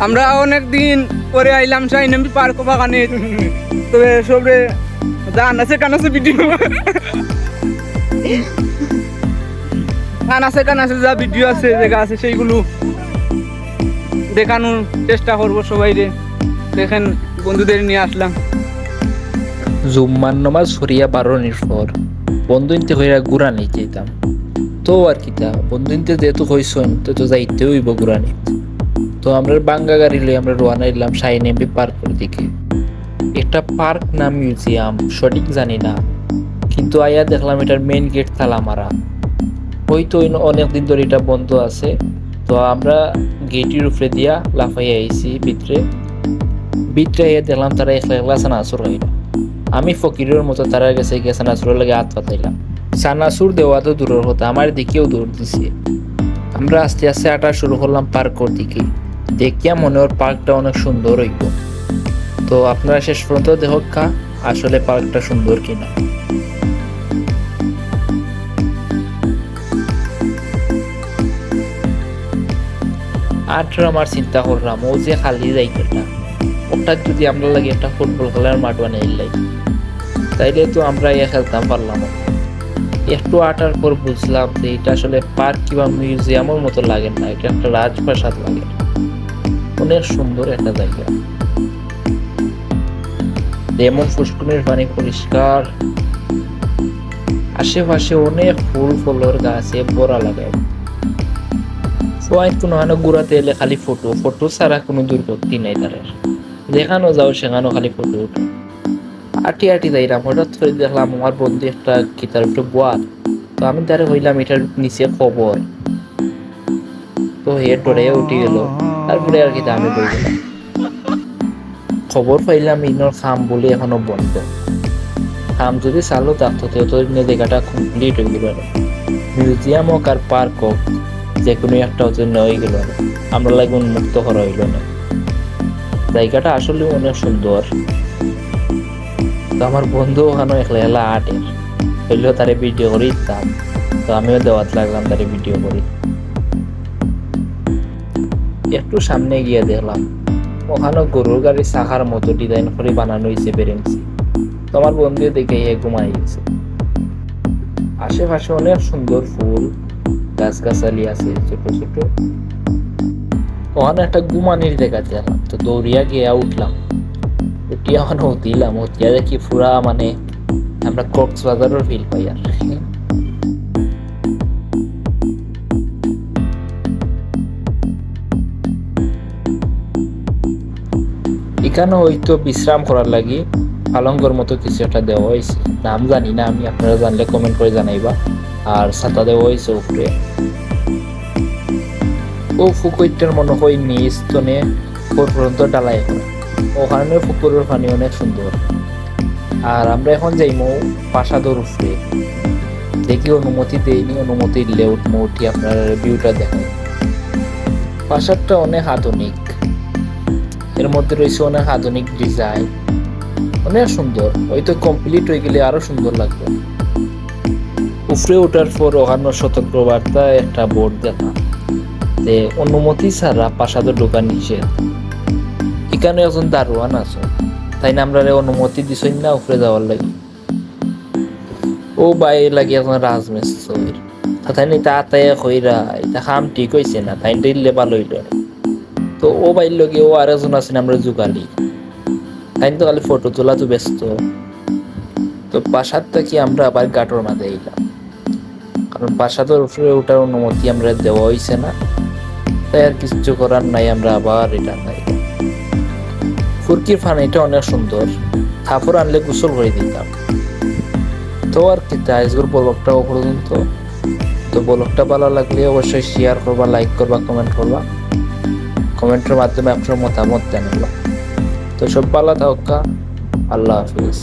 আমরা অনেক দিন পরে আইলাম সাইনবি পার্ক বাগানে। তবে সবরে গান আছে কান আছে ভিডিও গান আছে যা ভিডিও আছে জায়গা আছে সেইগুলো দেখানোর চেষ্টা করবো সবাইরে। দেখেন বন্ধুদের নিয়ে আসলাম। জুম্মার নামাজ সরিয়া বারোনির পর বন্ধুইনতে হইয়া গুড়া নিয়ে যেতাম। তো আর কিতা বন্ধুইনতে যেহেতু হইসন তো যাইতে হইব গুড়া নিতে। তো আমরা বাঙ্গা গাড়ি লই আমরা রওনা দিলাম শাহিন এমপি পার্কের দিকে। একটা পার্ক না মিউজিয়াম সঠিক জানি না, কিন্তু আয়া দেখলাম এটার মেইন গেট তালা মারা। হয়তো অনেকদিন ধরে এটা বন্ধ আছে। তো আমরা গেটের উপরে দিয়া লাফাইয়া আইছি ভিতরে আইয়া দেখলাম তারা একলা একলা সানাসুর হইল। আমি ফকিরের মতো তারা গেছে গিয়ে সানাসুরের লাগে হাত পাতাইলাম। সানাসুর দেওয়া তো দূরের কথা, আমার দিকেও দৌড় দিছে। আমরা আস্তে আস্তে হাঁটা শুরু করলাম পার্কের দিকে। দেখিয়া মনে হয় পার্কটা অনেক সুন্দর হইব। তো আপনারা শেষ পর্যন্ত দেখা আসলে পার্কটা সুন্দর কিনা। আর আমার চিন্তা করলাম ও যে খালি যাইতেটা ওটা যদি আমরা লাগে একটা ফুটবল খেলার মাঠ বানাইলাই তাইলে তো আমরা খেলতাম পারলাম। একটু আটার পর বুঝলাম যে এটা আসলে পার্ক কিংবা মিউজিয়ামের মতো লাগে না, এটা একটা রাজপ্রাসাদ লাগে। অনেক সুন্দর একটা জায়গা, যেমন ফুসকুনির পানি পরিষ্কার, আশেপাশে অনেক ফুল ফলের গাছে ভরা লাগায়। কোনো ঘুরাতে এলে খালি ফটো ছাড়া কোনো দুর্গতি নাই তাদের। যেখানো যাও সেখানেও খালি ফটো উঠে। আটি যাইলাম, হঠাৎ করে দেখলাম আমার বন্ধু একটা কিতার একটু বোয়ার। তো আমি তারে হইলাম এটার নিচে খবর। তো হেড ডরে উঠে গেল। তারপরে আর কি আমি বই গেলাম, খবর পাইলাম ইনোর খাম বলে এখনো বন্ধ। খাম যদি চালু থাকতো তো জায়গাটা কমপ্লিট হয়ে গেল। মিউজিয়াম হোক আর পার্ক হোক যে কোনো একটা জন্য হয়ে গেল, আমরা লাগে উন্মুক্ত করা হইল না। জায়গাটা আসলে অনেক সুন্দর। তো আমার বন্ধু ওখানে একলা একলা আটের হইলেও তারে ভিডিও করে দিতাম। তো আমিও দেওয়াত লাগলাম তারে ভিডিও করি। একটু সামনে গিয়ে দেখলাম ওখানে গরুর গাড়ি চাকার মতো ডিজাইন করে বানানো হয়েছে বেরেন্সি। তো আমার বন্ধু দেখে ঘুমাই গেছে। আশেপাশে অনেক সুন্দর ফুল গাছগাছালি আছে ছোট ছোট। ওখানে একটা গুমানির জায়গা দেখলাম, তো দৌড়িয়া গিয়া উঠলাম। উঠিয়া ওখানে হতিয়া দেখি পুরা মানে আমরা কক্সবাজারের ফিল পাই। আর এখানে হয়তো বিশ্রাম করার লাগি পালঙ্গর মতো কিছু একটা দেওয়া হয়েছে, নাম জানি না আমি, আপনারা জানলে কমেন্ট করে জানাইবা। আর ছাতা দেওয়া হয়েছে উপরে। ও পুকুরটার মনে হয় নিচ তনে পর্যন্ত ডালাই করা। ওখানে পুকুরের পানি অনেক সুন্দর। আর আমরা এখন যাইমো প্রাসাদের উপরে। দেখি অনুমতি দেয়নি, অনুমতি দিলে উঠি আপনার ভিউটা দেখেন। প্রাসাদটা অনেক আধুনিক, এর মধ্যে রয়েছে অনেক আধুনিক ডিজাইন, অনেক সুন্দর। হয়তো কমপ্লিট হয়ে গেলে আরো সুন্দর লাগবে। উপরে ওঠার পর ওখানে সতর্কবার্তা একটা বোর্ড দেখা যে অনুমতি ছাড়া প্রাসাদে ঢোকা নিষেধ। এখানে একজন দারোয়ান আছে, তাই না আমরা অনুমতি দিছই না উপরে যাওয়ার লাগি। ও বাইরে লাগে এখন রাজমিস্ত্রির তাই নি তাই কইরা এটা কাম ঠিক হয়েছে না, তাই দিলে ভালো হইল। তো ও বাইর লগে ও আর একজন আছেন আমরা যুগালি, তাই তো খালি ফটো তোলা তো ব্যস্ত। তো প্রাসাদটা কি আমরা আবার গাটর মাঝে এলাম, কারণ প্রাসাদের উপরে ওঠার অনুমতি আমরা দেওয়া হয়েছে না। তাই আর কিছু করার নাই, আমরা আবার রিটার্ন নাই। ফুরকির পানিটা অনেক সুন্দর, কাপড় আনলে গোসল করে দিতাম। তো আর কি আজকের ব্লগটা পর্যন্ত। তো ব্লগটা ভালো লাগলে অবশ্যই শেয়ার করবা, লাইক করবা, কমেন্ট করবা। কমেন্টের মাধ্যমে আপনার মতামত জানাবা। তো সব ভালো থাকা, আল্লাহ হাফিজ।